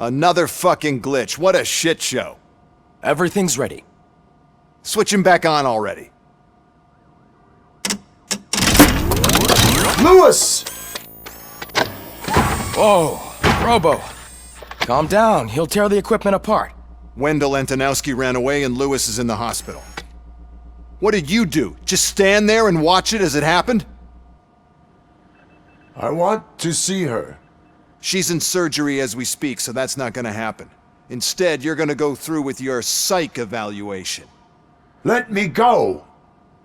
Another fucking glitch. What a shit show. Everything's ready. Switch him back on already. Lewis! Whoa, Robo. Calm down, he'll tear the equipment apart. Wendell Antonowski ran away and Lewis is in the hospital. What did you do? Just stand there and watch it as it happened? I want to see her. She's in surgery as we speak, so that's not gonna happen. Instead, you're gonna go through with your psych evaluation. Let me go!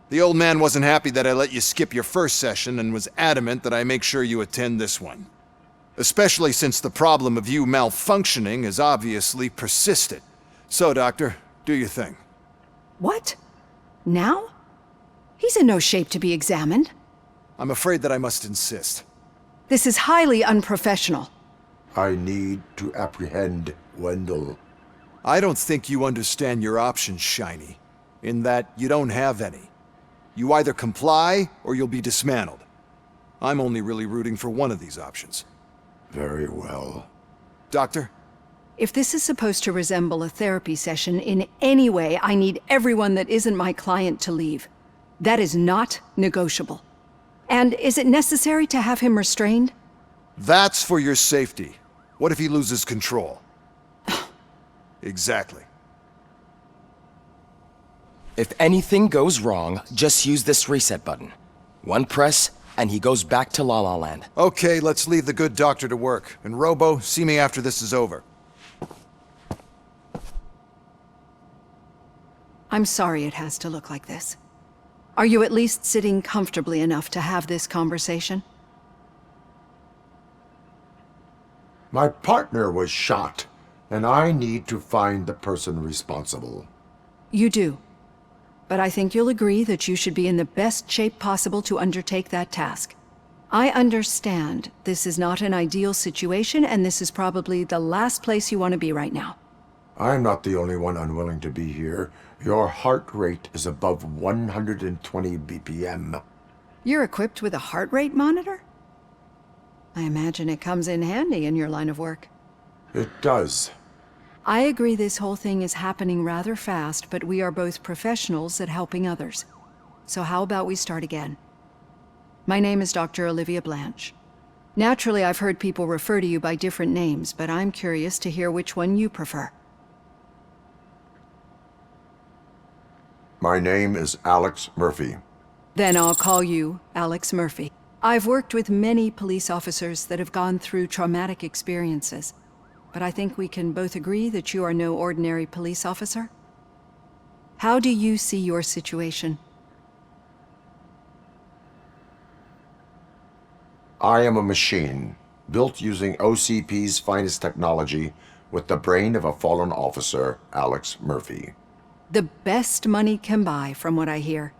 The old man wasn't happy that I let you skip your first session and was adamant that I make sure you attend this one. Especially since the problem of you malfunctioning has obviously persisted. So, Doctor, do your thing. What? Now? He's in no shape to be examined. I'm afraid that I must insist. This is highly unprofessional. I need to apprehend Wendell. I don't think you understand your options, Shiny, in that you don't have any. You either comply or you'll be dismantled. I'm only really rooting for one of these options. Very well. Doctor? If this is supposed to resemble a therapy session in any way, I need everyone that isn't my client to leave. That is not negotiable. And is it necessary to have him restrained? That's for your safety. What if he loses control? Exactly. If anything goes wrong, just use this reset button. One press, and he goes back to La La Land. Okay, let's leave the good doctor to work. And Robo, see me after this is over. I'm sorry it has to look like this. Are you at least sitting comfortably enough to have this conversation? My partner was shot, and I need to find the person responsible. You do. But I think you'll agree that you should be in the best shape possible to undertake that task. I understand this is not an ideal situation, and this is probably the last place you want to be right now. I'm not the only one unwilling to be here. Your heart rate is above 120 BPM. You're equipped with a heart rate monitor? I imagine it comes in handy in your line of work. It does. I agree this whole thing is happening rather fast, but we are both professionals at helping others. So how about we start again? My name is Dr. Olivia Blanche. Naturally, I've heard people refer to you by different names, but I'm curious to hear which one you prefer. My name is Alex Murphy. Then I'll call you Alex Murphy. I've worked with many police officers that have gone through traumatic experiences, but I think we can both agree that you are no ordinary police officer. How do you see your situation? I am a machine, built using OCP's finest technology with the brain of a fallen officer, Alex Murphy. The best money can buy, from what I hear.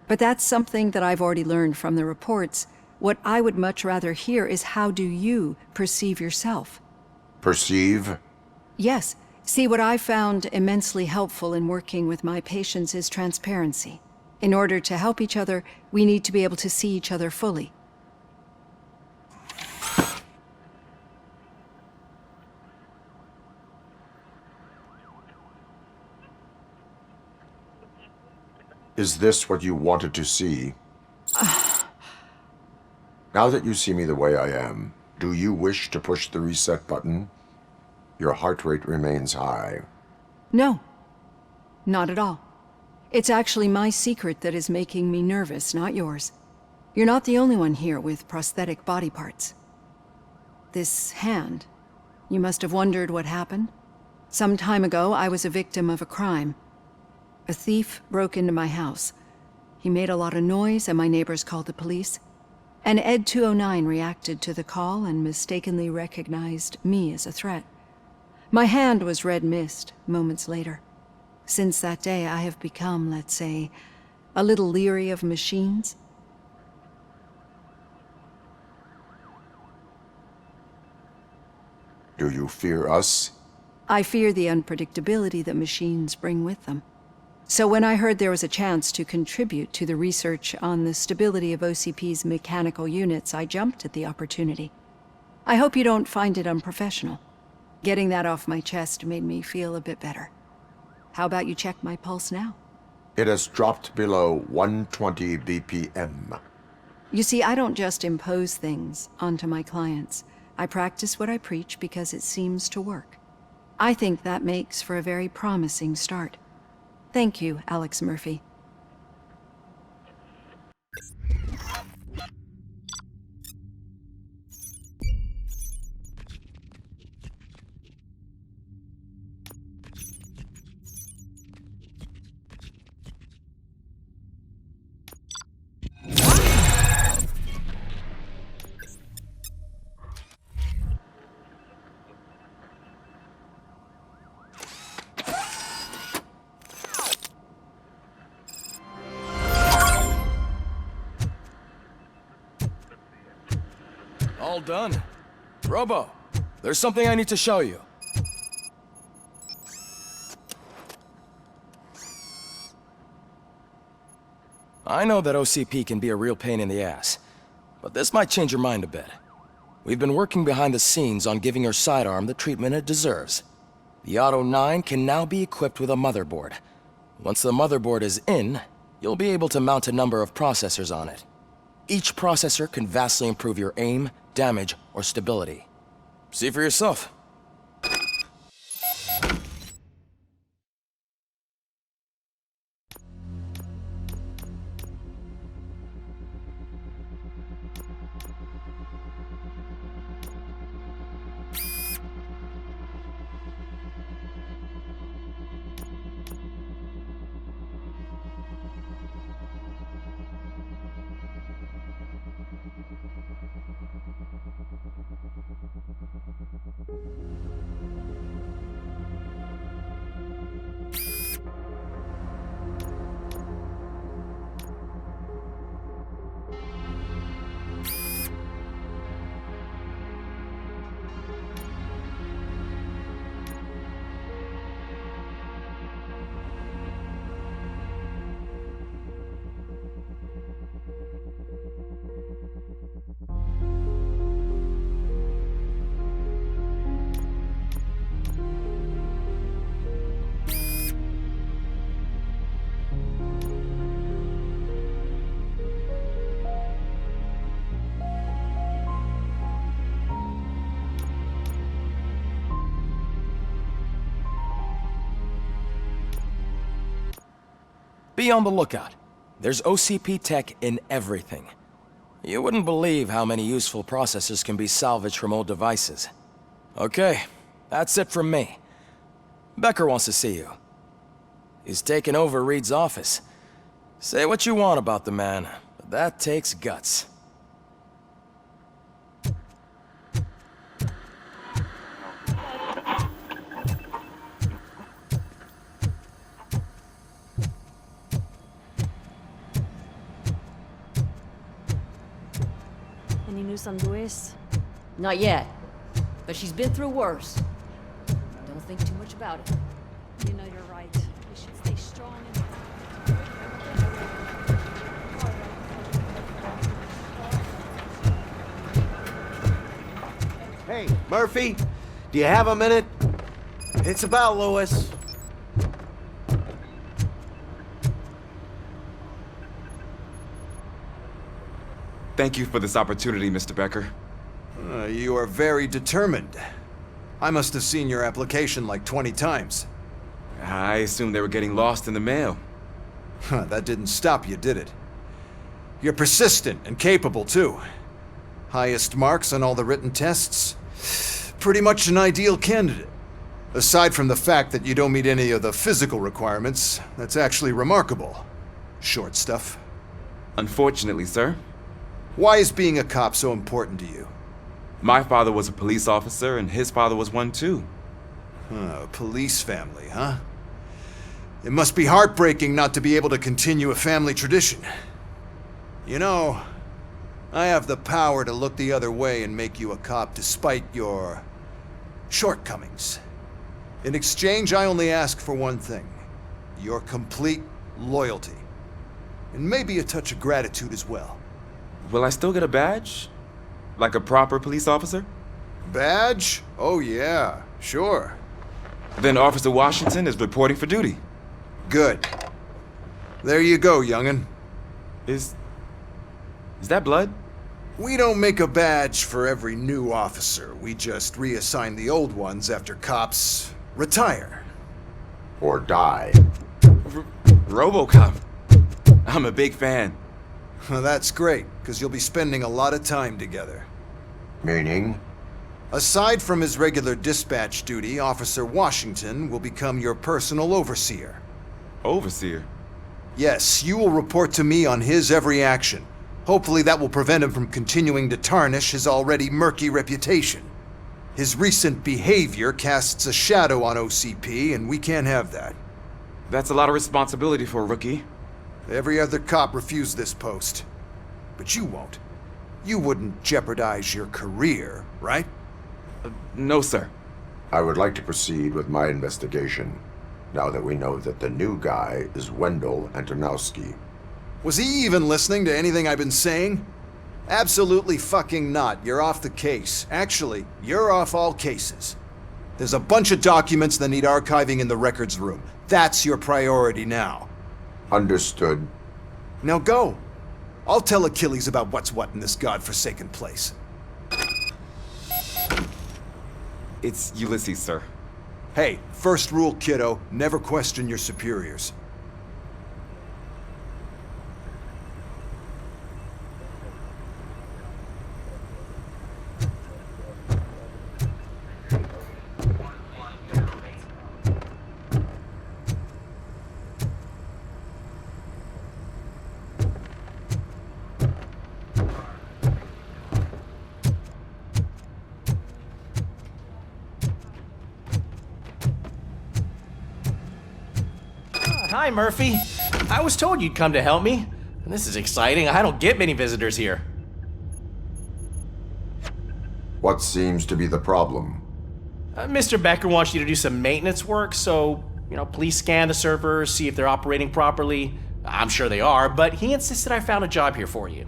But that's something that I've already learned from the reports. What I would much rather hear is how do you perceive yourself? Perceive? Yes. See, what I found immensely helpful in working with my patients is transparency. In order to help each other, we need to be able to see each other fully. Is this what you wanted to see? Now that you see me the way I am, do you wish to push the reset button? Your heart rate remains high. No. Not at all. It's actually my secret that is making me nervous, not yours. You're not the only one here with prosthetic body parts. This hand, you must have wondered what happened. Some time ago, I was a victim of a crime. A thief broke into my house. He made a lot of noise and my neighbors called the police. And Ed 209 reacted to the call and mistakenly recognized me as a threat. My hand was red mist moments later. Since that day, I have become, let's say, a little leery of machines. Do you fear us? I fear the unpredictability that machines bring with them. So when I heard there was a chance to contribute to the research on the stability of OCP's mechanical units, I jumped at the opportunity. I hope you don't find it unprofessional. Getting that off my chest made me feel a bit better. How about you check my pulse now? It has dropped below 120 BPM. You see, I don't just impose things onto my clients. I practice what I preach because it seems to work. I think that makes for a very promising start. Thank you, Alex Murphy. All done. Robo, there's something I need to show you. I know that OCP can be a real pain in the ass, but this might change your mind a bit. We've been working behind the scenes on giving your sidearm the treatment it deserves. The Auto 9 can now be equipped with a motherboard. Once the motherboard is in, you'll be able to mount a number of processors on it. Each processor can vastly improve your aim, damage, or stability. See for yourself. Be on the lookout. There's OCP tech in everything. You wouldn't believe how many useful processors can be salvaged from old devices. Okay, that's it from me. Becker wants to see you. He's taken over Reed's office. Say what you want about the man, but that takes guts. Any news on Luis? Not yet, but she's been through worse. Don't think too much about it. You know you're right. We should stay strong and... Hey, Murphy, do you have a minute? It's about Louis. Thank you for this opportunity, Mr. Becker. You are very determined. I must have seen your application like 20 times. I assumed they were getting lost in the mail. That didn't stop you, did it? You're persistent and capable, too. Highest marks on all the written tests. Pretty much an ideal candidate. Aside from the fact that you don't meet any of the physical requirements, that's actually remarkable. Short stuff. Unfortunately, sir. Why is being a cop so important to you? My father was a police officer, and his father was one too. A police family, huh? It must be heartbreaking not to be able to continue a family tradition. You know, I have the power to look the other way and make you a cop despite your shortcomings. In exchange, I only ask for one thing. Your complete loyalty. And maybe a touch of gratitude as well. Will I still get a badge? Like a proper police officer? Badge? Oh yeah, Sure. Then Officer Washington is reporting for duty. Good. There you go, young'un. Is that blood? We don't make a badge for every new officer. We just reassign the old ones after cops retire. Or die. Robocop. I'm a big fan. Well, that's great, because you'll be spending a lot of time together. Meaning? Aside from his regular dispatch duty, Officer Washington will become your personal overseer. Overseer? Yes, you will report to me on his every action. Hopefully that will prevent him from continuing to tarnish his already murky reputation. His recent behavior casts a shadow on OCP, and we can't have that. That's a lot of responsibility for a rookie. Every other cop refused this post. But you won't. You wouldn't jeopardize your career, right? No, sir. I would like to proceed with my investigation, now that we know that the new guy is Wendell Antonowski. Was he even listening to anything I've been saying? Absolutely fucking not. You're off the case. Actually, you're off all cases. There's a bunch of documents that need archiving in the records room. That's your priority now. Understood. Now go. I'll tell Achilles about what's what in this godforsaken place. It's Ulysses, sir. Hey, first rule, kiddo, never question your superiors. Hi, Murphy. I was told you'd come to help me. And this is exciting. I don't get many visitors here. What seems to be the problem? Mr. Becker wants you to do some maintenance work, so, please scan the servers, see if they're operating properly. I'm sure they are, but he insisted I found a job here for you.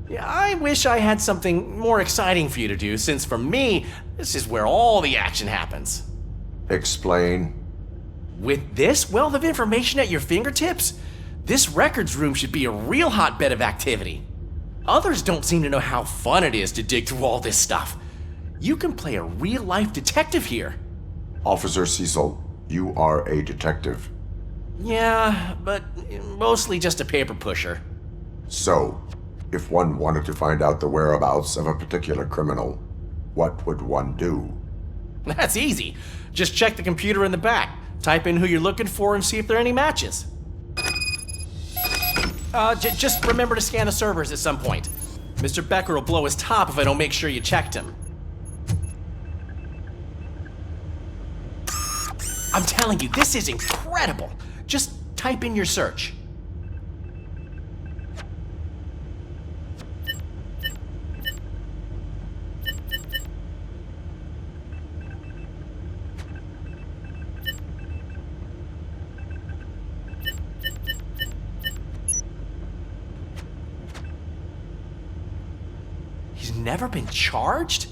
Yeah, I wish I had something more exciting for you to do, since for me, this is where all the action happens. Explain. With this wealth of information at your fingertips, this records room should be a real hotbed of activity. Others don't seem to know how fun it is to dig through all this stuff. You can play a real-life detective here. Officer Cecil, you are a detective. Yeah, but mostly just a paper pusher. So, if one wanted to find out the whereabouts of a particular criminal, what would one do? That's easy. Just check the computer in the back. Type in who you're looking for and see if there are any matches. Just remember to scan the servers at some point. Mr. Becker will blow his top if I don't make sure you checked him. I'm telling you, this is incredible. Just type in your search. He's never been charged?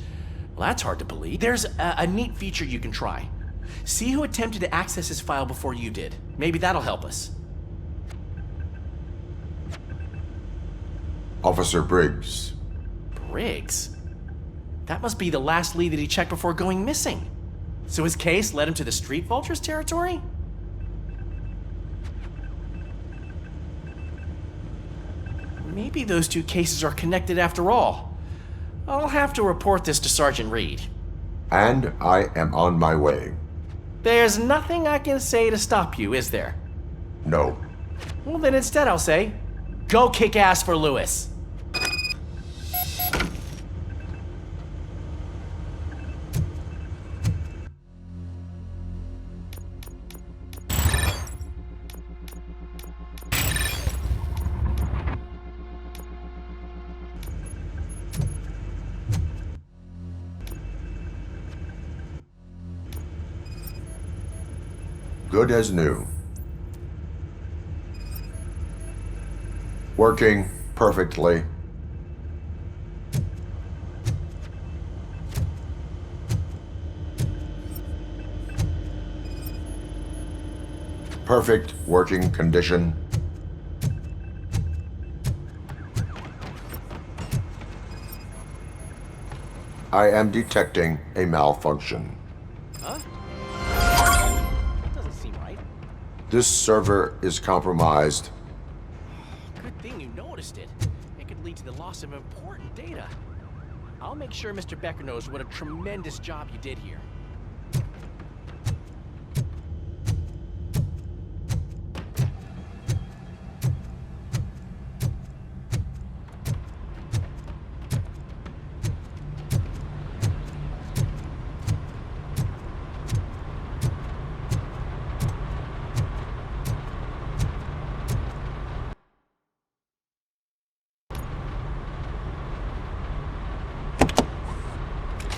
Well, that's hard to believe. There's a neat feature you can try. See who attempted to access his file before you did. Maybe that'll help us. Officer Briggs. Briggs? That must be the last lead that he checked before going missing. So his case led him to the Street Vultures territory? Maybe those two cases are connected after all. I'll have to report this to Sergeant Reed. And I am on my way. There's nothing I can say to stop you, is there? No. Well, then instead I'll say, go kick ass for Lewis. Good as new. Working perfectly. perfect working condition? I am detecting a malfunction. Huh? That doesn't seem right. This server is compromised. Good thing you noticed it. It could lead to the loss of important data. I'll make sure Mr. Becker knows what a tremendous job you did here.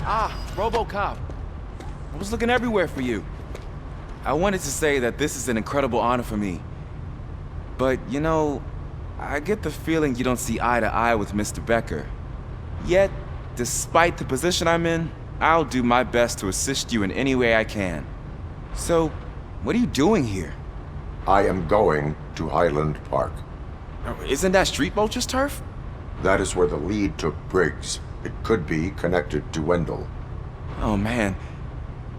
Ah, Robocop. I was looking everywhere for you. I wanted to say that this is an incredible honor for me. But, you know, I get the feeling you don't see eye to eye with Mr. Becker. Yet, despite the position I'm in, I'll do my best to assist you in any way I can. So, what are you doing here? I am going to Highland Park. Isn't that Street Vulture's turf? That is where the lead took Briggs. It could be connected to Wendell. Oh man,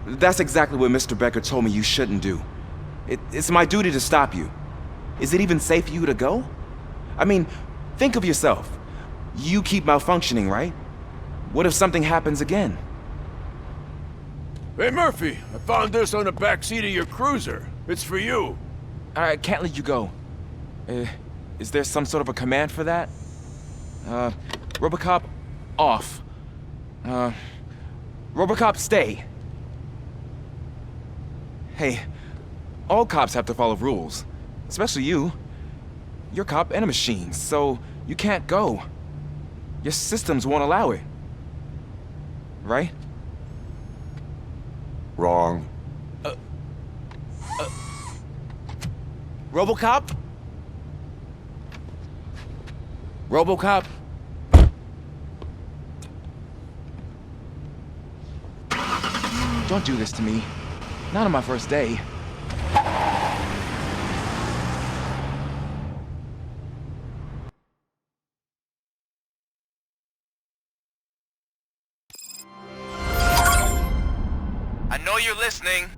that's exactly what Mr. Becker told me you shouldn't do. It's my duty to stop you. Is it even safe for you to go? I mean, think of yourself. You keep malfunctioning, right? What if something happens again? Hey, Murphy, I found this on the back seat of your cruiser. It's for you. I can't let you go. Is there some sort of a command for that? Robocop, off. Robocop, stay. Hey, all cops have to follow rules. Especially you. You're a cop and a machine, so you can't go. Your systems won't allow it. Right? Wrong. Robocop? Robocop? Don't do this to me. Not on my first day. I know you're listening.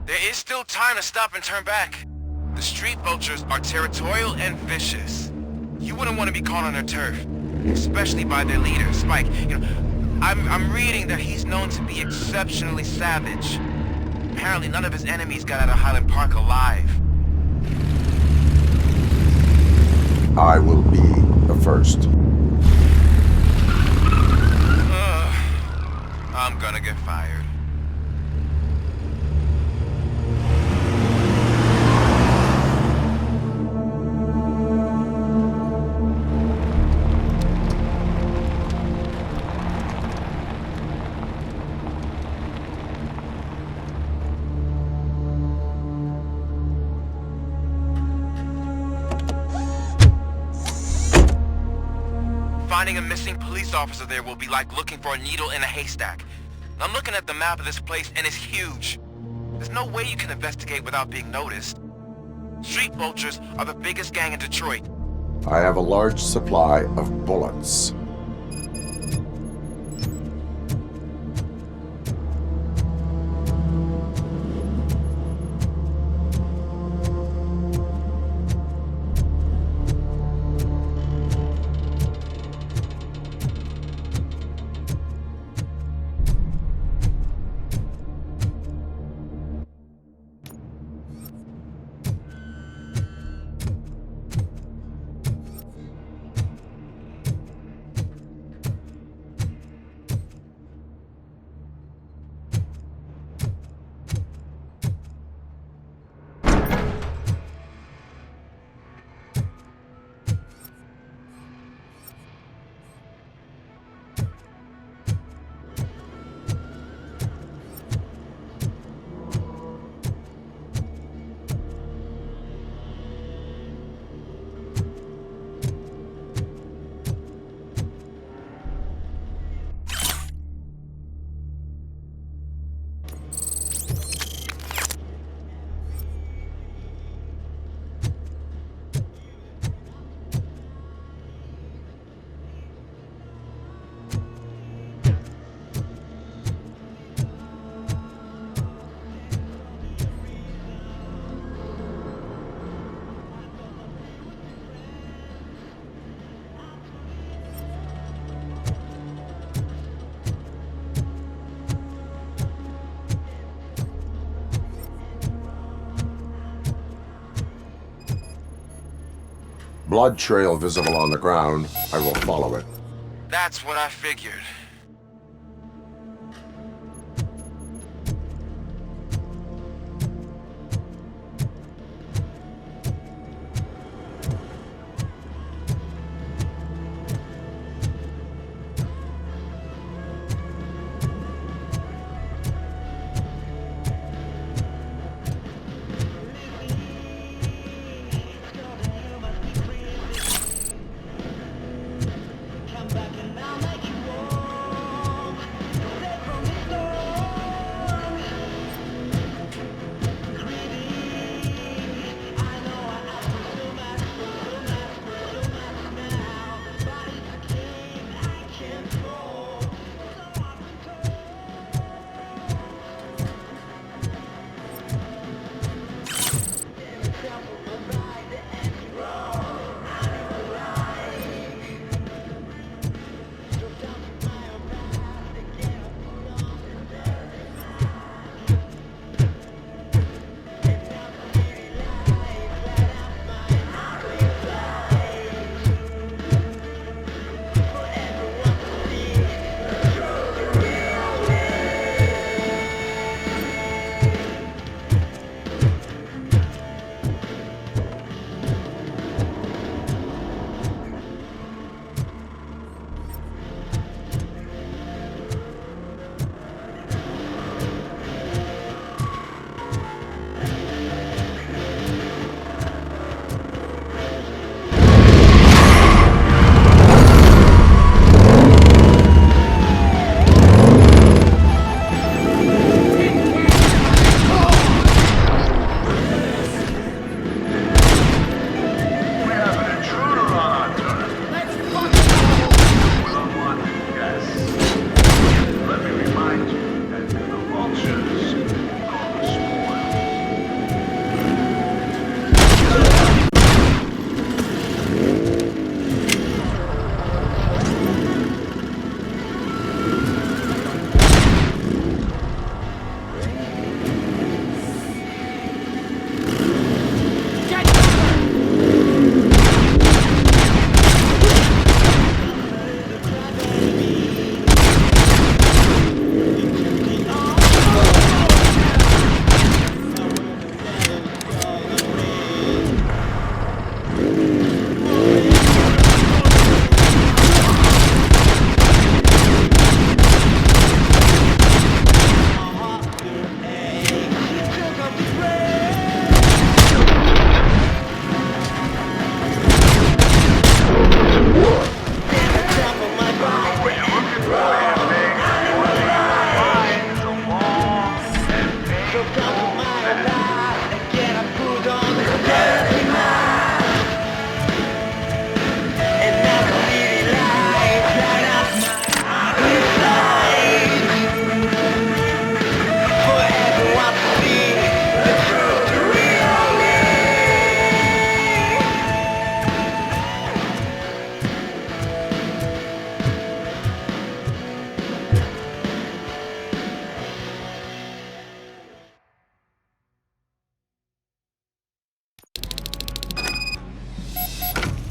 There is still time to stop and turn back. The street vultures are territorial and vicious. You wouldn't want to be caught on their turf, especially by their leader, Spike. You know, I'm reading that he's known to be exceptionally savage. Apparently none of his enemies got out of Highland Park alive. I will be the first. I'm gonna get fired. Finding a missing police officer there will be like looking for a needle in a haystack. I'm looking at the map of this place and it's huge. There's no way you can investigate without being noticed. Street vultures are the biggest gang in Detroit. I have a large supply of bullets. blood trail visible on the ground. I will follow it. That's what I figured.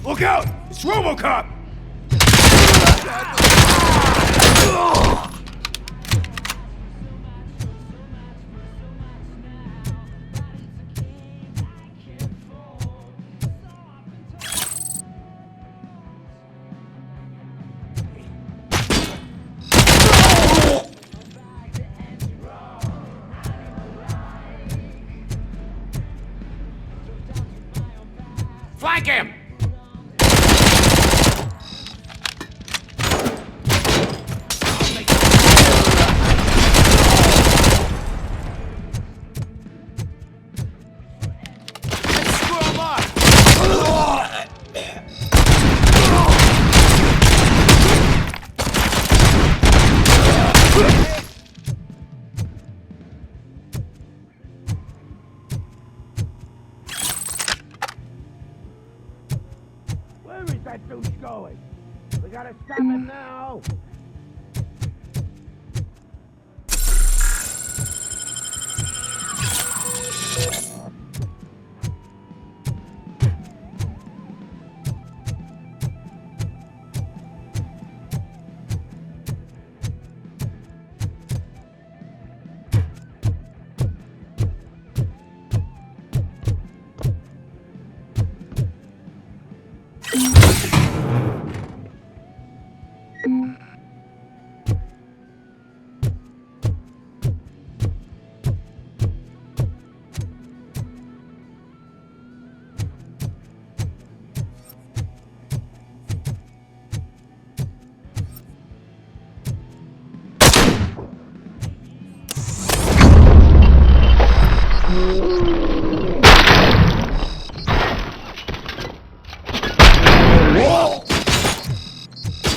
Look out! It's Robocop! Flank him! Where is that douche going? We gotta stop it now!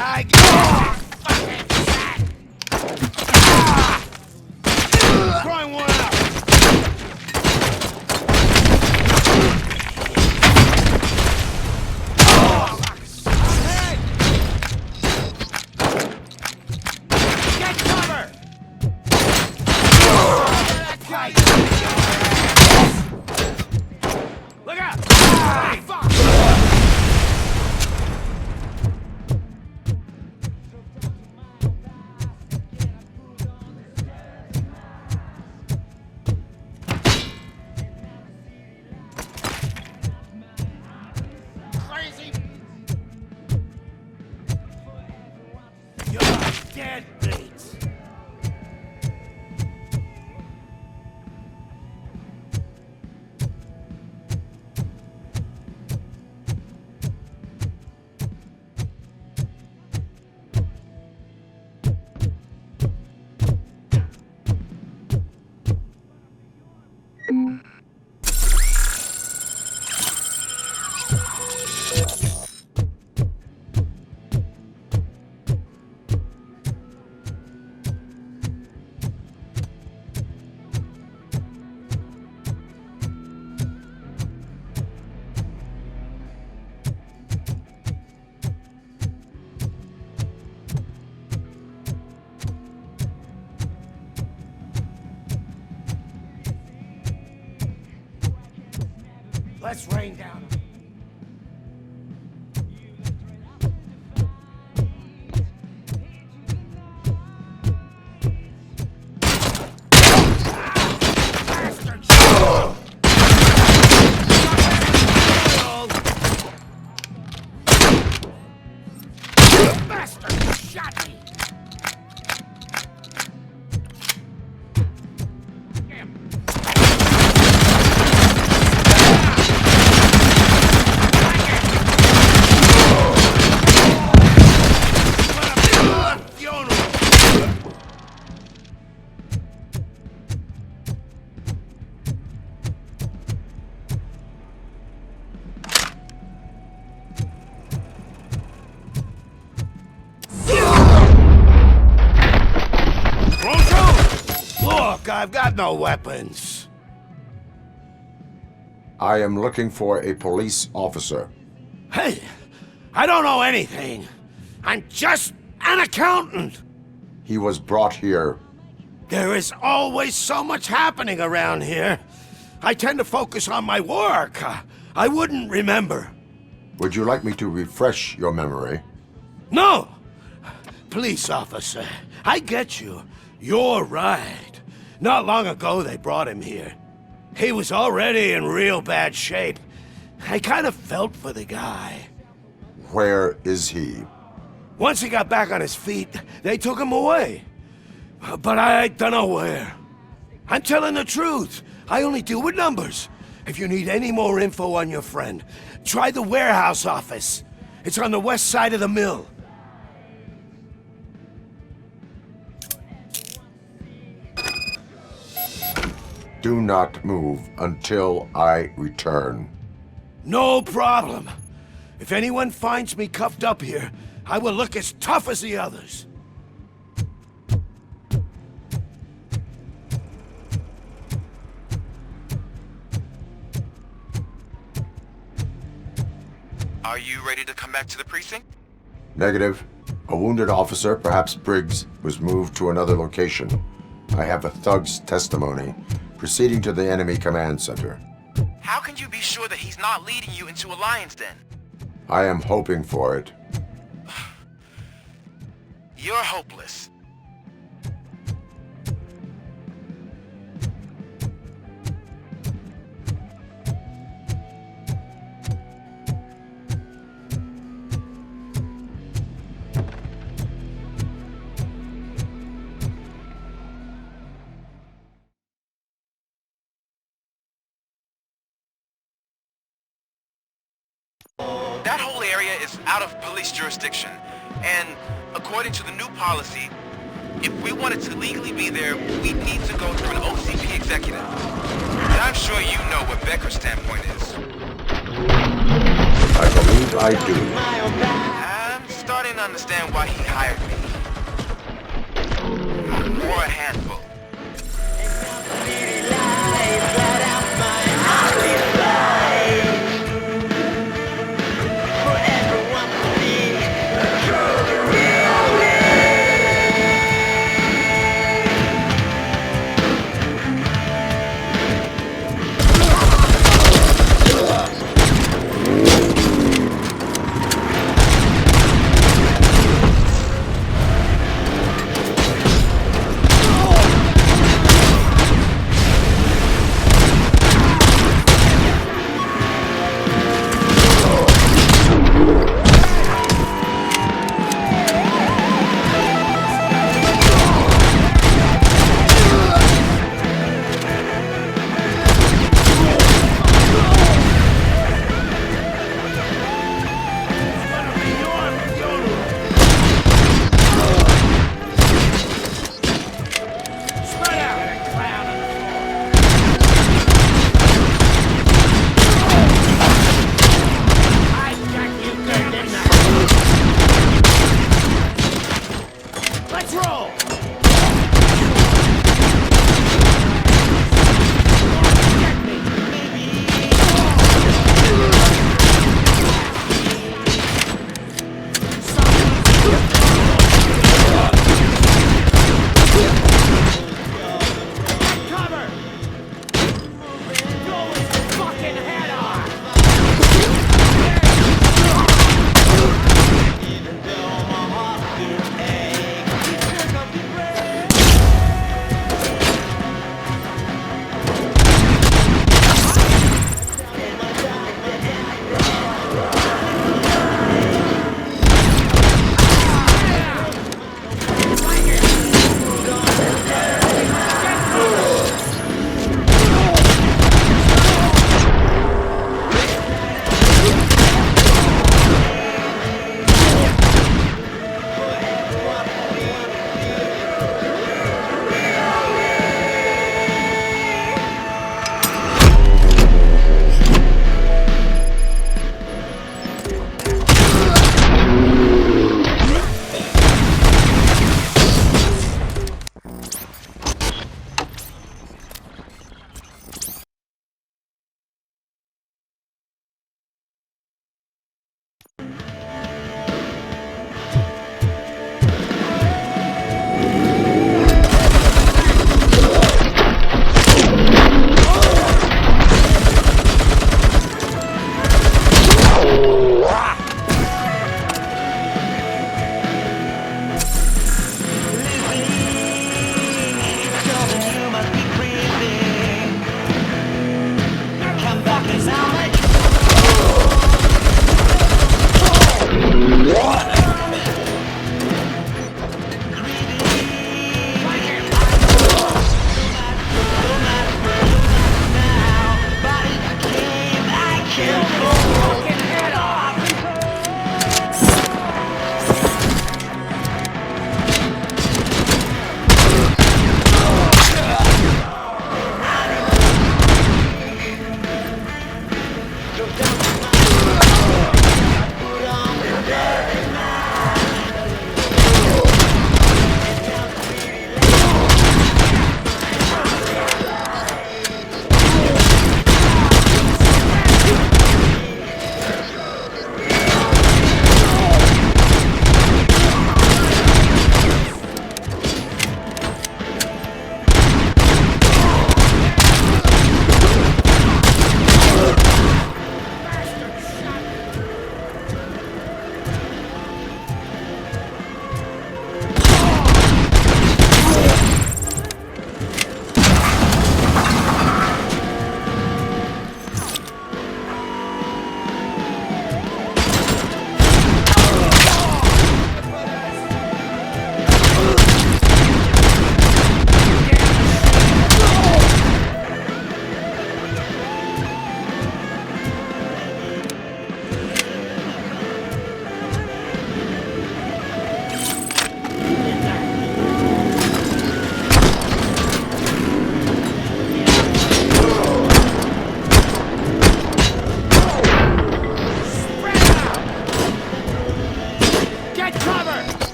I got fucking sack! Throwing one out! Get cover! Look out! Ah, fuck! Crazy! You're dead beat! Let's rain down. Bastard shot me! Look, I've got no weapons. I am looking for a police officer. Hey, I don't know anything. I'm just an accountant. He was brought here. There is always so much happening around here. I tend to focus on my work. I wouldn't remember. Would you like me to refresh your memory? No! Police officer, I get you. You're right. Not long ago they brought him here. He was already in real bad shape. I kind of felt for the guy. Where is he? Once he got back on his feet, they took him away. But I don't know where. I'm telling the truth. I only deal with numbers. If you need any more info on your friend, try the warehouse office. It's on the west side of the mill. Do not move until I return. No problem. If anyone finds me cuffed up here, I will look as tough as the others. Are you ready to come back to the precinct? Negative. A wounded officer, perhaps Briggs, was moved to another location. I have a thug's testimony, proceeding to the enemy command center. How can you be sure that he's not leading you into a lion's den? I am hoping for it. You're hopeless. That whole area is out of police jurisdiction, and according to the new policy, If we wanted to legally be there, we need to go through an OCP executive. And I'm sure you know what Becker's standpoint is. I believe I do. I'm starting to understand why he hired me. Or a handful.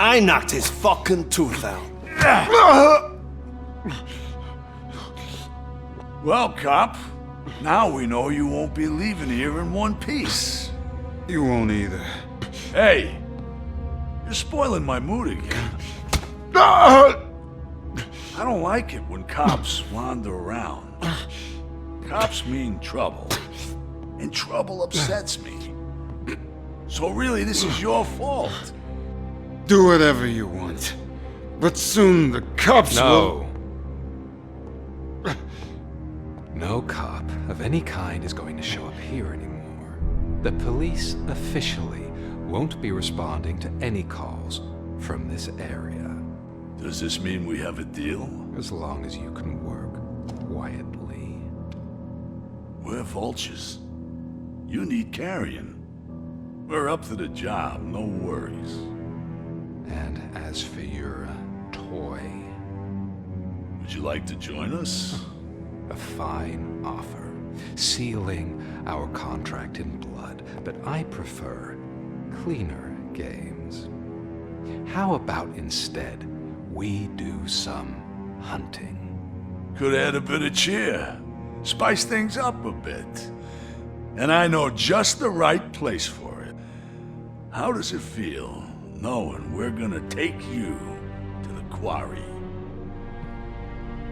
I knocked his fucking tooth out. Well, cop, now we know you won't be leaving here in one piece. You won't either. Hey, you're spoiling my mood again. Ah! I don't like it when cops wander around. Cops mean trouble, and trouble upsets me. So really, this is your fault. Do whatever you want. But soon the cops will... No cop of any kind is going to show up here anymore. The police officially won't be responding to any calls from this area. Does this mean we have a deal? As long as you can work quietly. We're vultures. You need carrion. We're up to the job, no worries. And as for your toy... Would you like to join us? A fine offer, sealing our contract in blood, but I prefer cleaner games. How about instead we do some hunting? Could add a bit of cheer, spice things up a bit. And I know just the right place for it. How does it feel knowing we're gonna take you to the quarry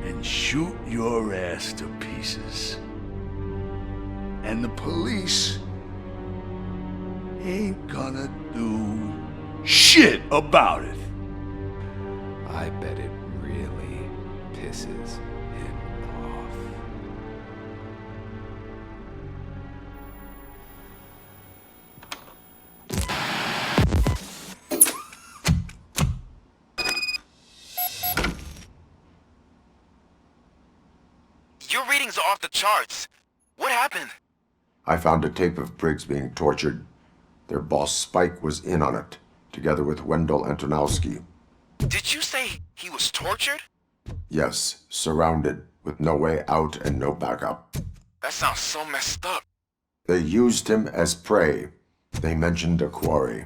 and shoot your ass to pieces? And the police ain't gonna do shit about it. I bet it really pisses him off. Your readings are off the charts. What happened? I found a tape of Briggs being tortured. Their boss Spike was in on it, together with Wendell Antonowski. Did you say he was tortured? Yes, surrounded, with no way out and no backup. That sounds so messed up. They used him as prey. They mentioned a quarry.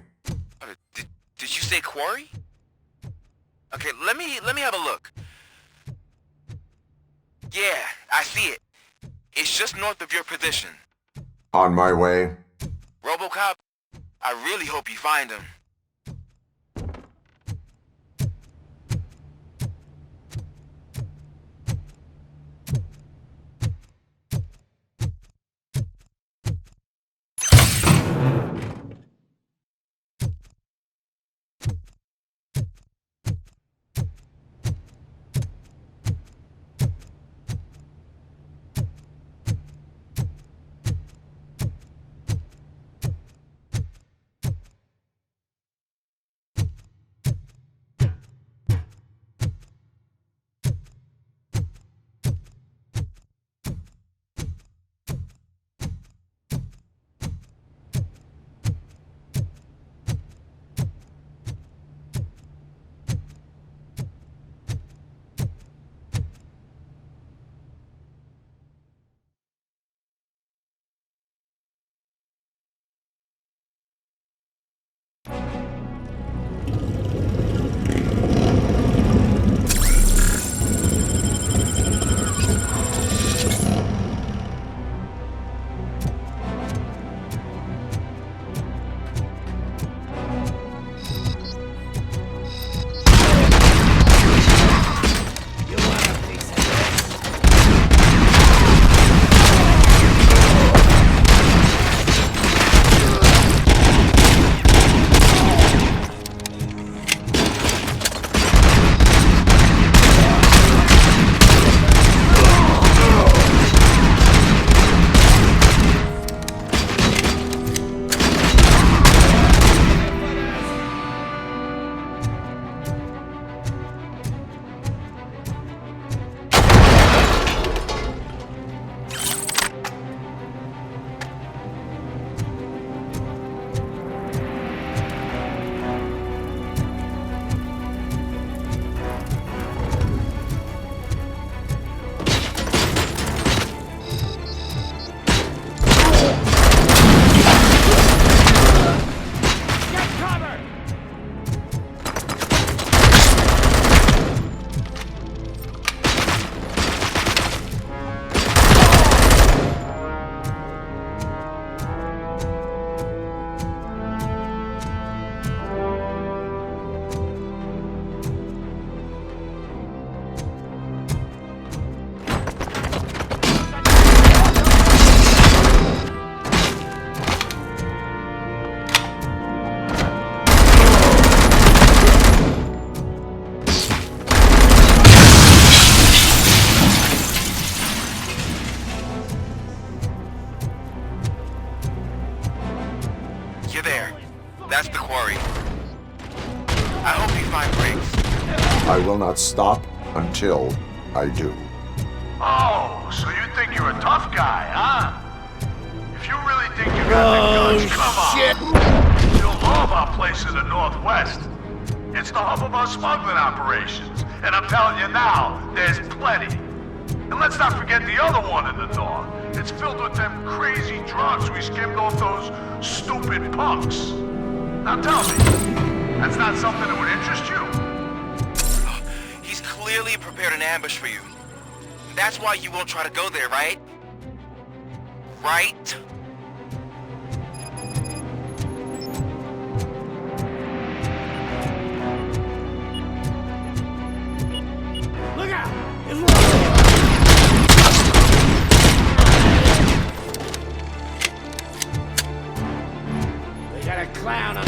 Did you say quarry? Okay, let me have a look. Yeah, I see it. It's just north of your position. On my way. Robocop, I really hope you find him. That's the quarry. I hope you find Briggs. I will not stop until I do. Oh, so you think you're a tough guy, huh? If you really think you got the goods, come on. You'll love our place in the Northwest. It's the hub of our smuggling operations. And I'm telling you now, there's plenty. And let's not forget the other one in the North. It's filled with them crazy drugs we skimmed off those stupid punks. Now tell me, that's not something that would interest you? He's clearly prepared an ambush for you. That's why you won't try to go there, right? Right? Look out! They got a clown on.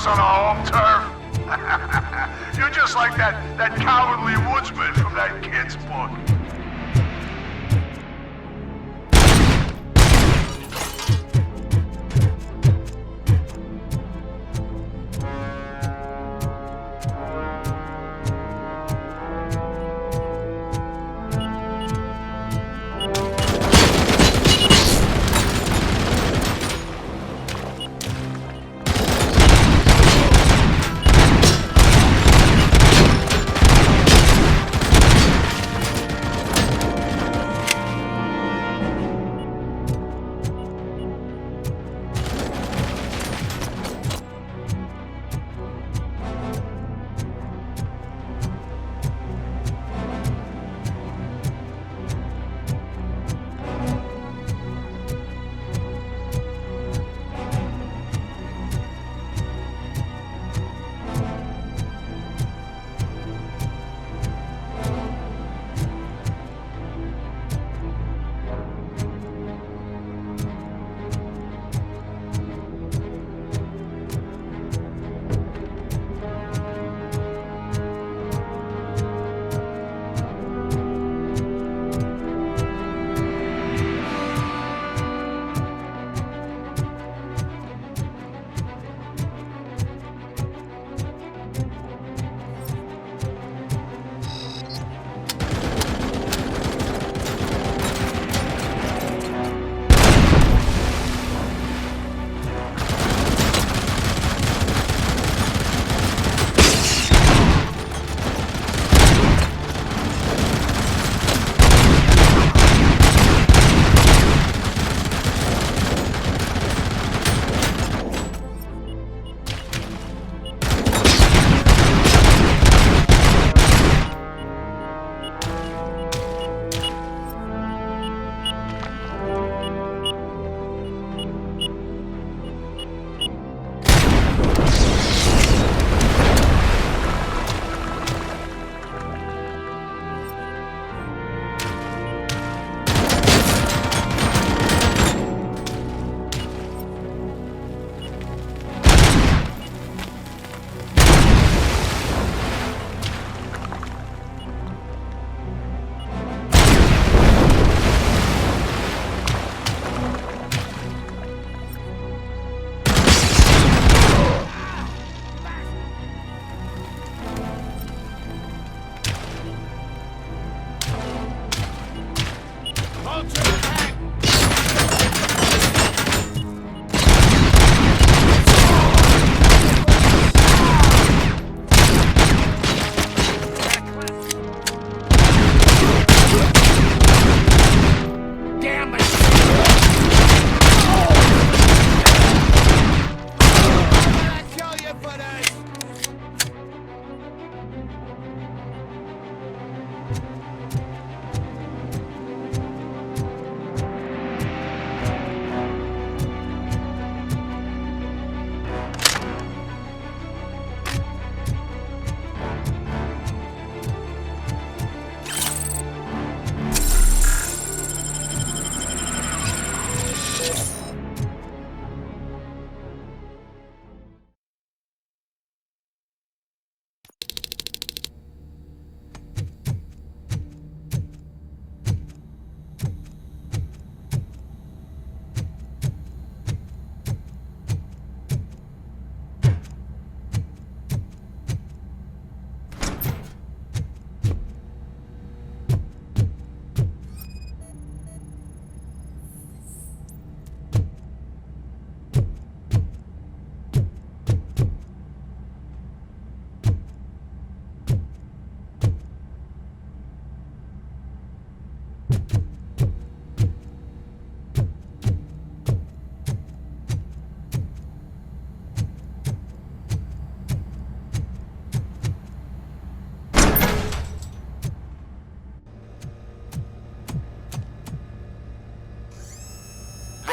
us on our home turf? You're just like that cowardly woodsman from that kid's book.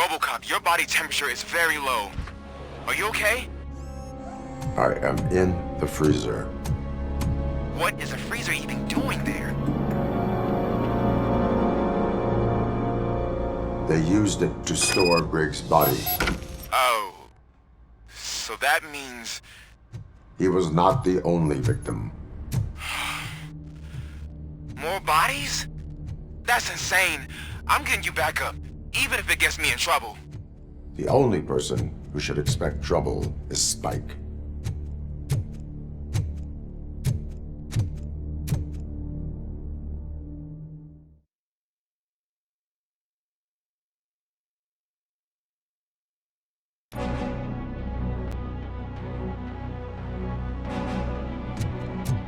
Robocop, your body temperature is very low. Are you okay? I am in the freezer. What is a freezer even doing there? They used it to store Briggs' body. Oh. So that means... He was not the only victim. More bodies? That's insane. I'm getting you back up, even if it gets me in trouble. The only person who should expect trouble is Spike.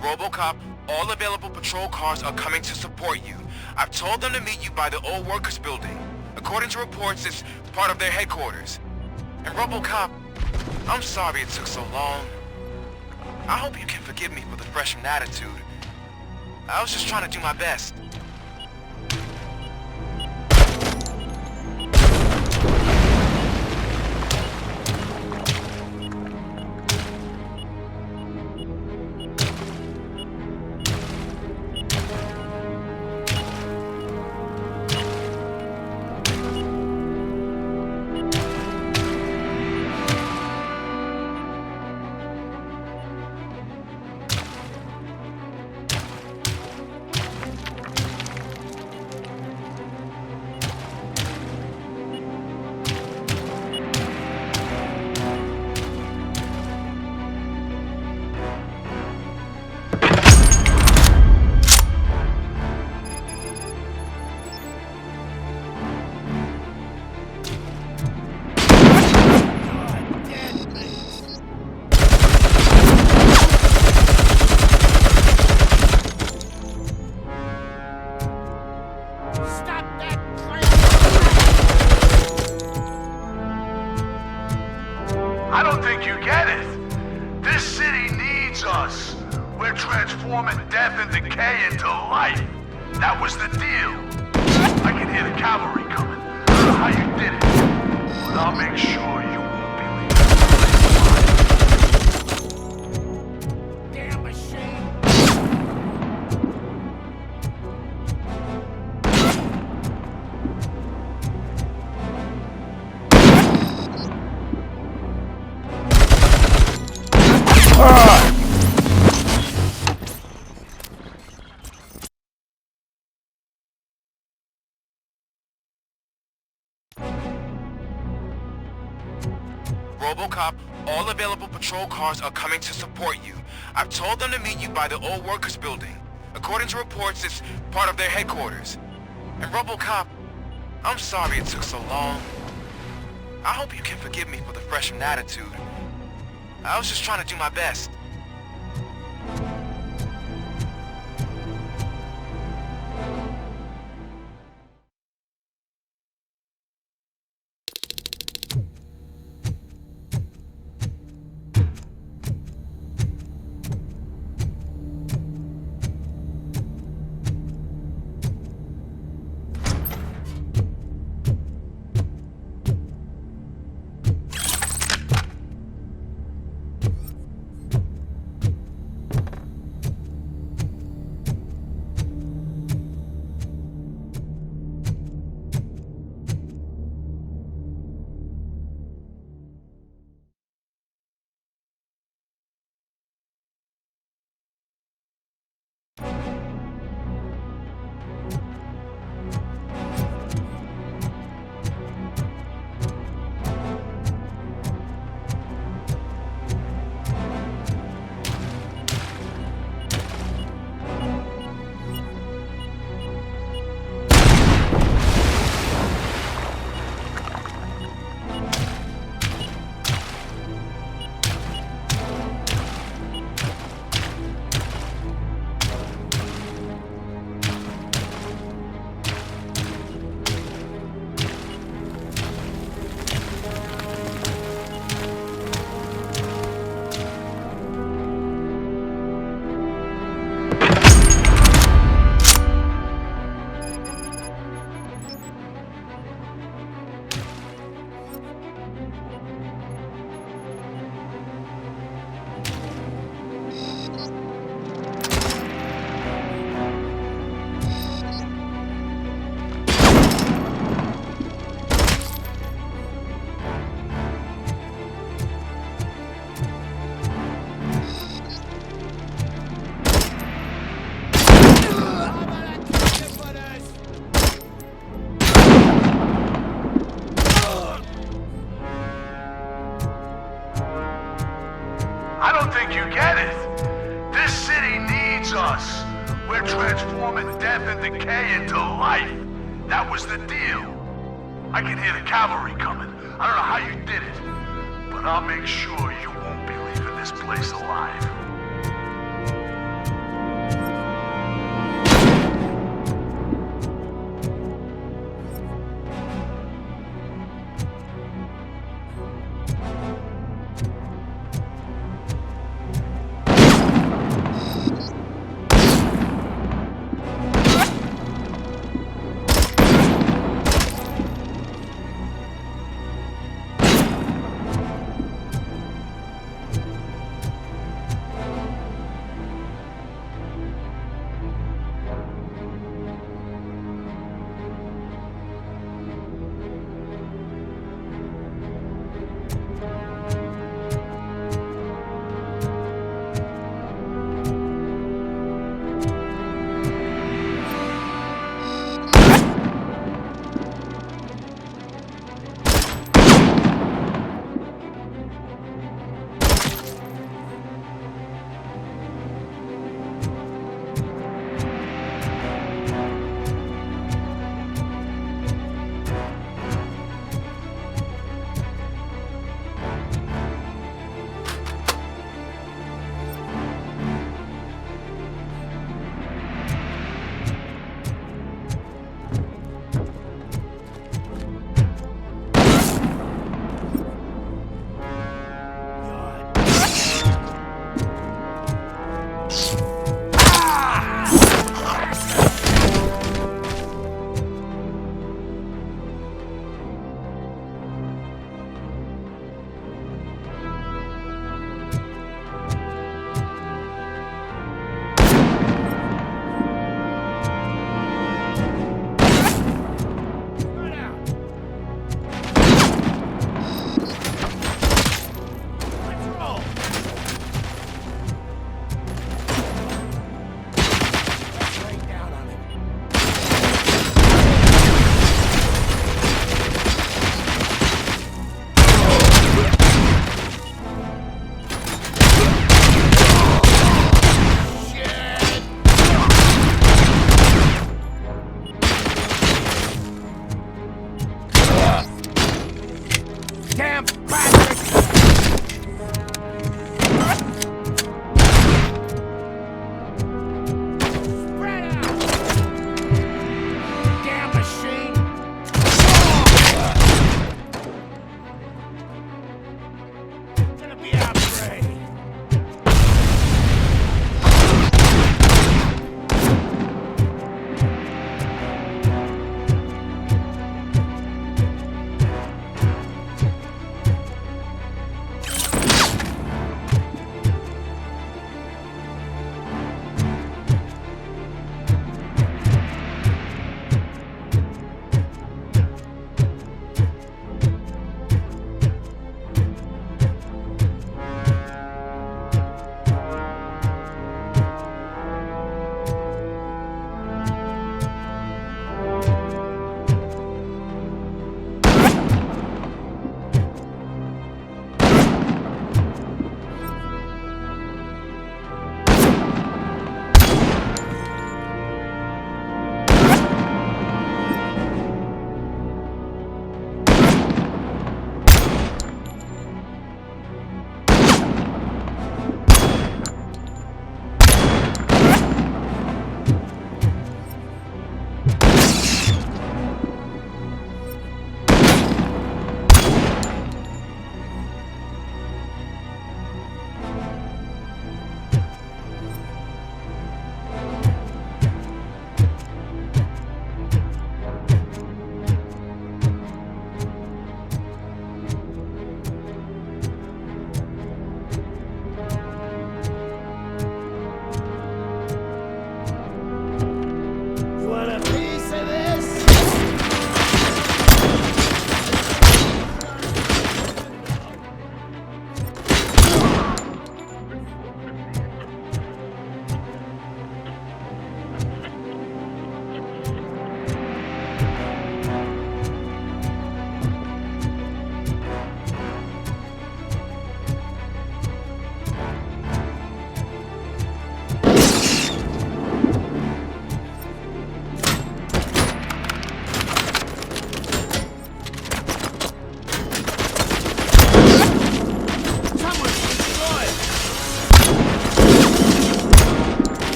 Robocop, all available patrol cars are coming to support you. I've told them to meet you by the old workers building. According to reports, it's part of their headquarters. And Robocop, I'm sorry it took so long. I hope you can forgive me for the freshman attitude. I was just trying to do my best. I don't think you get it. This city needs us. We're transforming death and decay into life. That was the deal. I can hear the cavalry coming. I don't know how you did it, but I'll make sure you won't be leaving. Damn machine. Robocop, all available patrol cars are coming to support you. I've told them to meet you by the old workers building. According to reports, it's part of their headquarters. And Robocop, I'm sorry it took so long. I hope you can forgive me for the freshman attitude. I was just trying to do my best. I don't think you get it. This city needs us. We're transforming death and decay into life. That was the deal. I can hear the cavalry coming. I don't know how you did it, but I'll make sure you won't be leaving this place alive.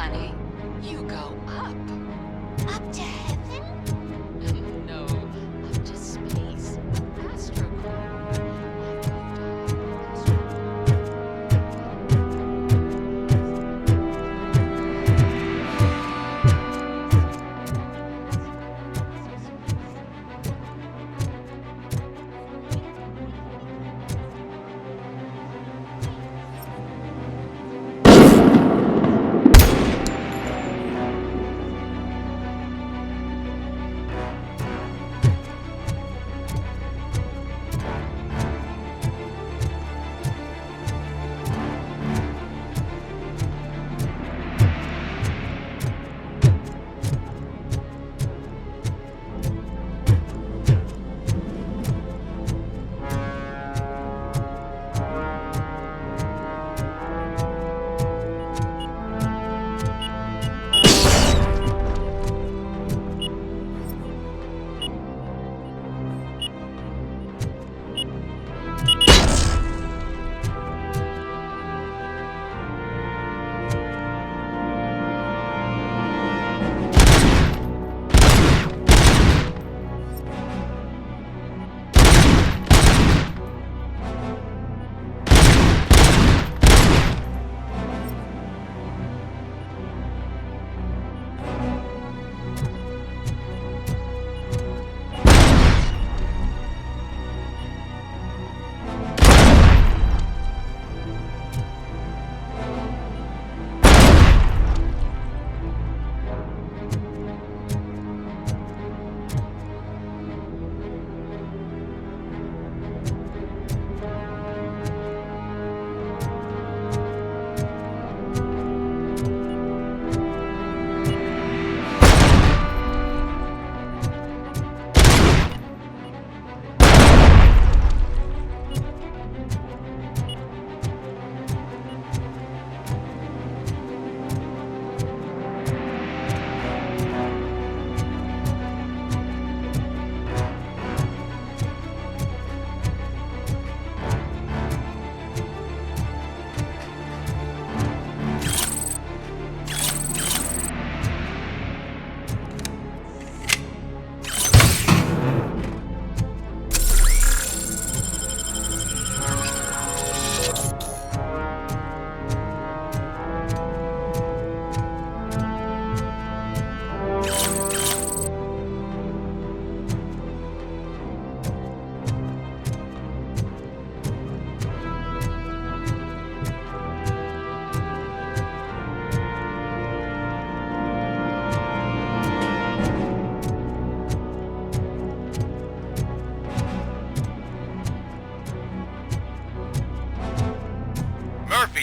honey. You go up. Up to heaven? No, up to space. Astro.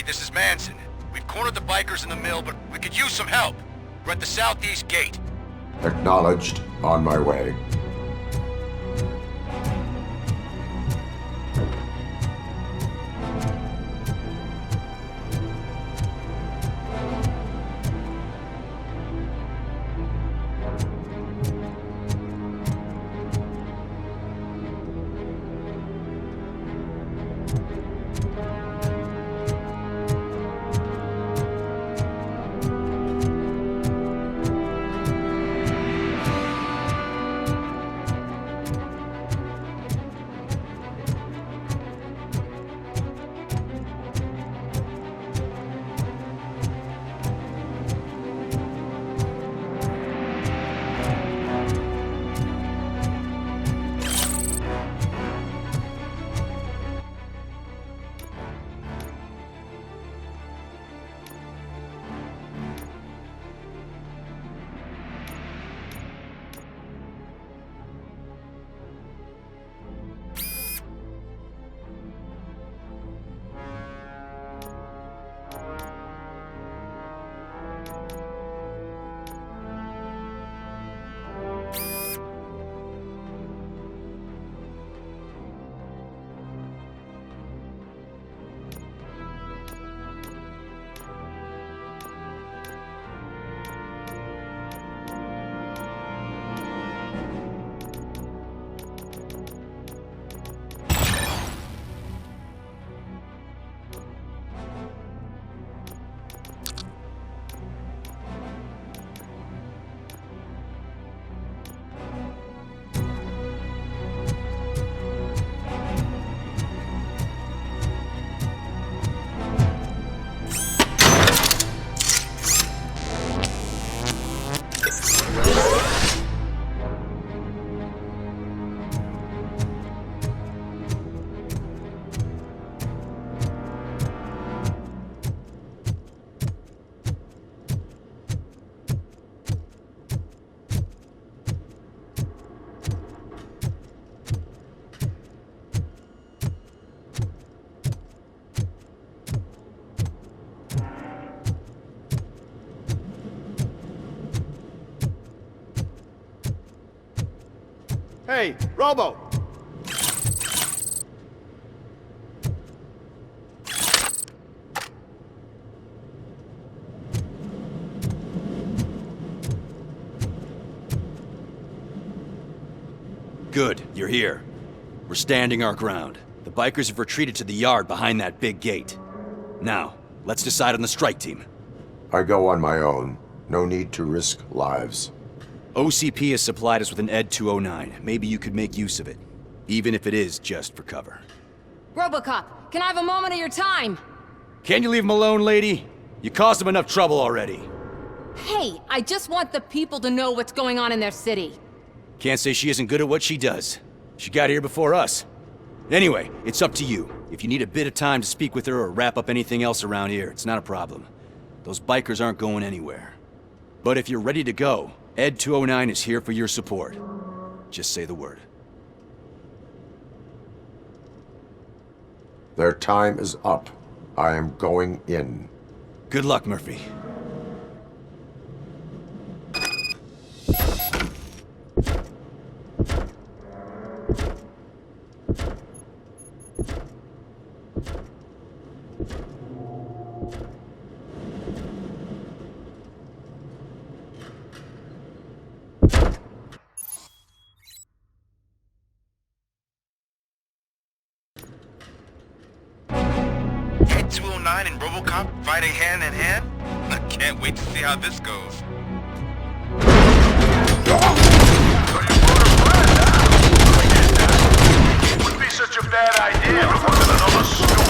This is Manson. We've cornered the bikers in the mill, but we could use some help. We're at the southeast gate. Acknowledged. On my way. Hey, Robo! Good, you're here. We're standing our ground. The bikers have retreated to the yard behind that big gate. Now, let's decide on the strike team. I go on my own. No need to risk lives. OCP has supplied us with an ED 209. Maybe you could make use of it, even if it is just for cover. Robocop, can I have a moment of your time? Can you leave him alone, lady? You caused him enough trouble already. Hey, I just want the people to know what's going on in their city. Can't say she isn't good at what she does. She got here before us. Anyway, it's up to you. If you need a bit of time to speak with her or wrap up anything else around here, it's not a problem. Those bikers aren't going anywhere. But if you're ready to go, ED 209 is here for your support. Just say the word. Their time is up. I am going in. Good luck, Murphy. Ed 209 and Robocop fighting hand in hand? I can't wait to see how this goes. It would be such a bad idea if it wasn't another stupid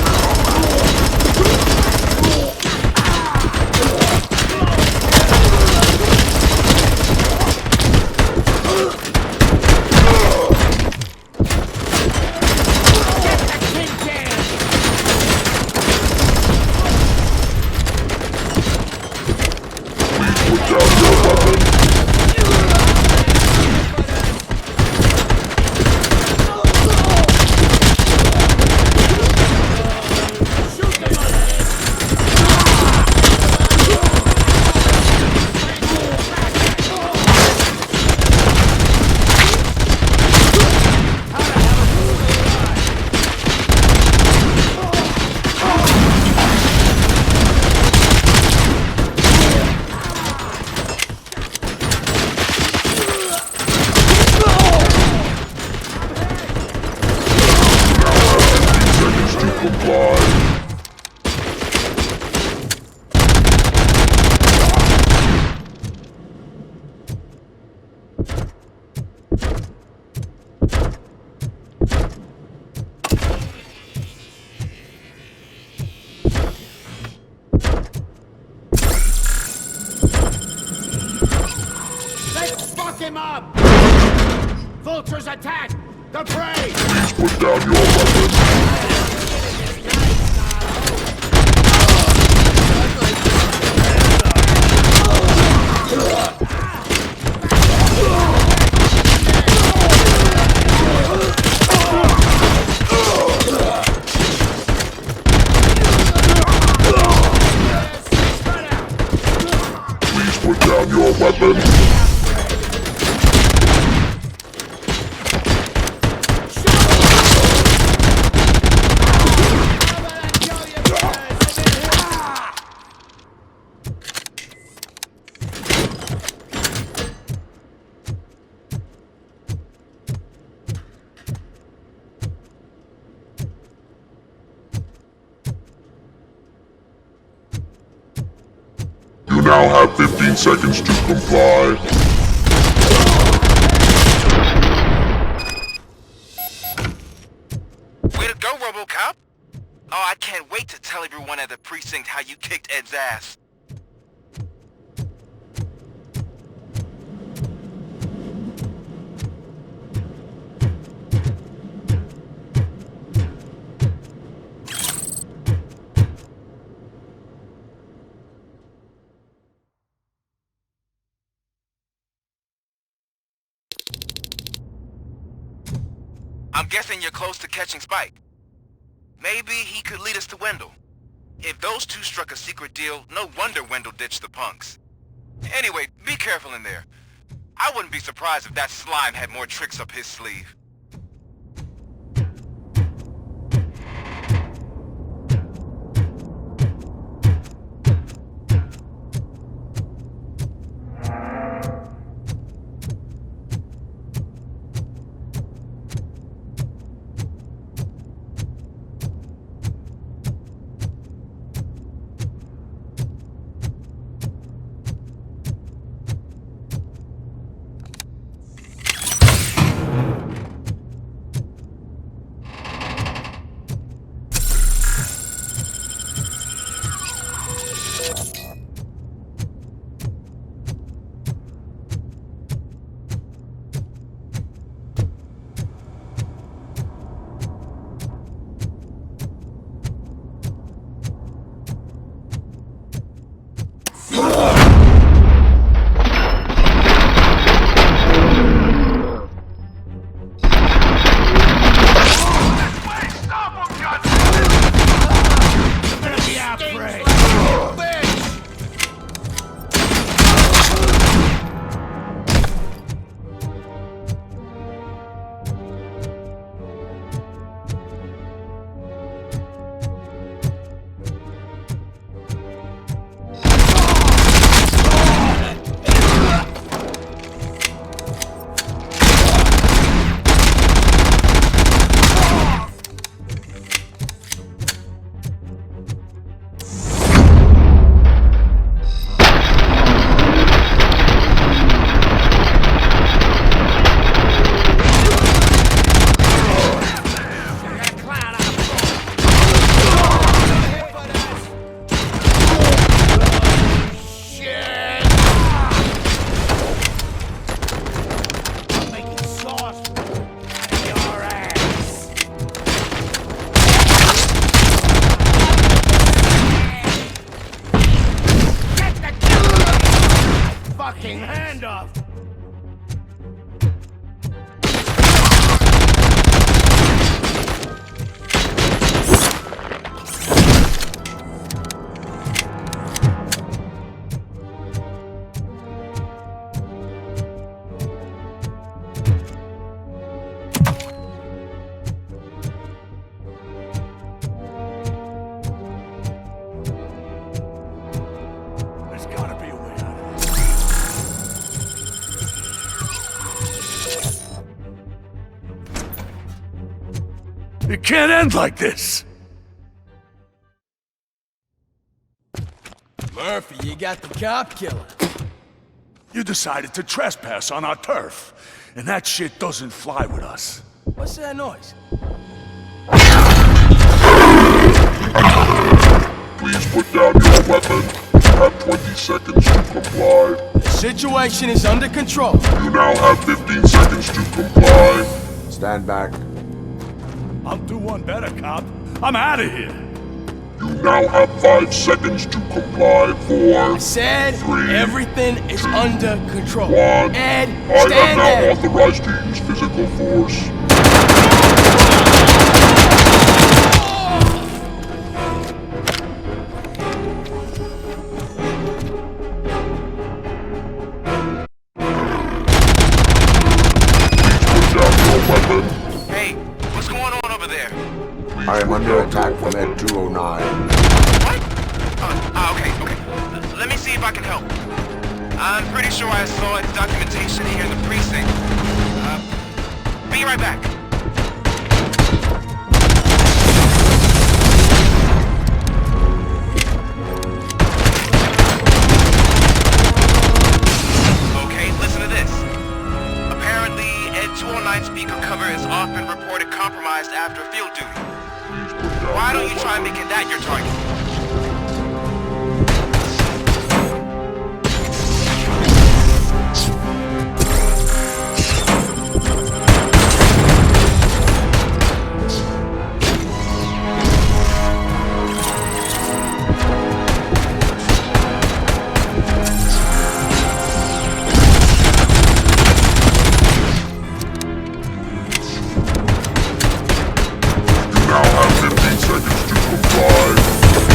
him up! Vultures attack! The prey! Put down your weapon! Please put down your weapon! You now have 15 seconds to comply. Way to go, Robocop! Oh, I can't wait to tell everyone at the precinct how you kicked Ed's ass. I'm guessing you're close to catching Spike. Maybe he could lead us to Wendell. If those two struck a secret deal, no wonder Wendell ditched the punks. Anyway, be careful in there. I wouldn't be surprised if that slime had more tricks up his sleeve. It can't end like this! Murphy, you got the cop killer. You decided to trespass on our turf, and that shit doesn't fly with us. What's that noise? Please put down your weapon. You have 20 seconds to comply. The situation is under control. You now have 15 seconds to comply. Stand back. I'll do one better, cop. I'm out of here. You now have 5 seconds to comply. 4, I said 3, everything is 2, under control. 1. Ed, I stand am now there. authorized to use physical force. Hey, what's going on over there? I am under attack from Ed 209. What? Okay. Let me see if I can help. I'm pretty sure I saw its documentation here in the precinct. Be right back. Okay, listen to this. Apparently, Ed 209 speaker cover has often reported compromised after field duty. Why don't you try making that your target? You now have 15 seconds to comply.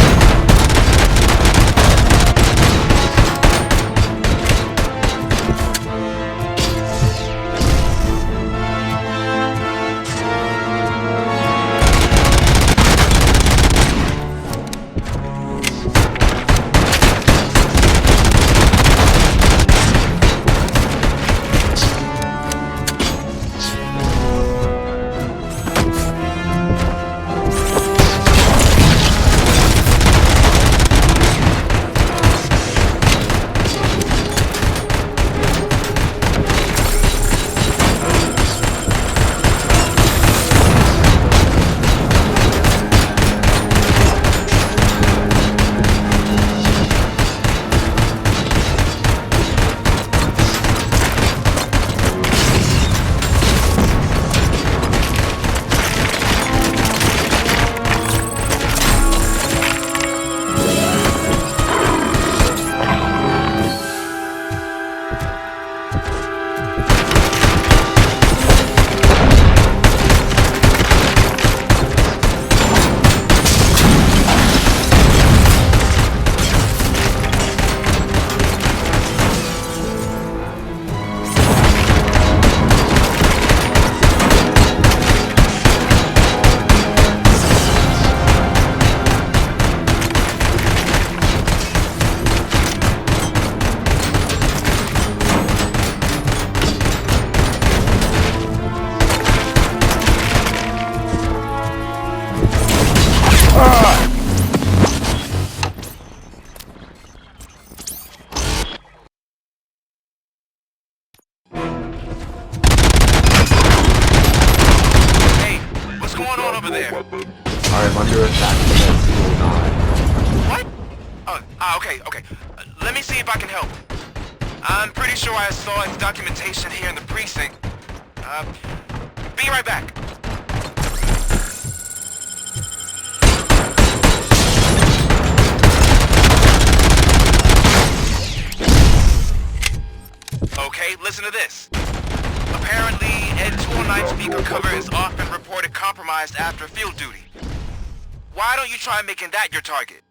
there? I am under attack from 209. What? Oh, okay. Let me see if I can help. I'm pretty sure I saw its documentation here in the precinct. Be right back. Okay, listen to this. Apparently, Ed 209 speaker cover is often reported compromised after field duty. Why don't you try making that your target?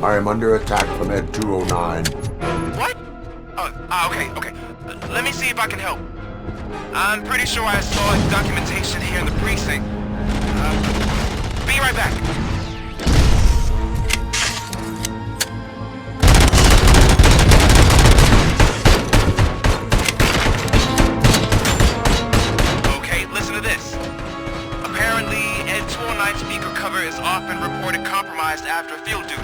I am under attack from Ed 209. What? Okay. Let me see if I can help. I'm pretty sure I saw its documentation here in the precinct. Be right back. Okay, listen to this. Apparently, Ed 209 speaker cover is often reported compromised after field duty.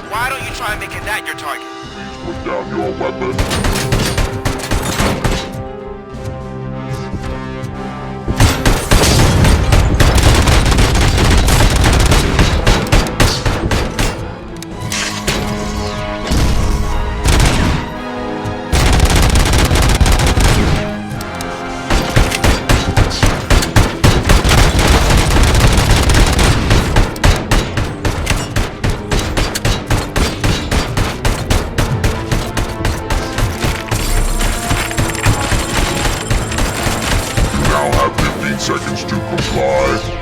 Why don't you try making that your target? Please put down your weapon. Seconds to comply.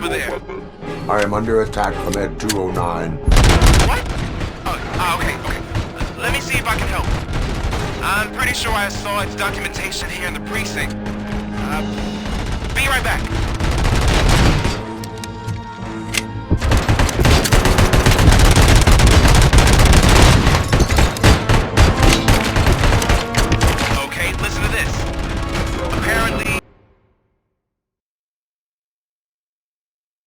there? I am under attack from Ed 209. What? Okay. Let me see if I can help. I'm pretty sure I saw its documentation here in the precinct. Be right back.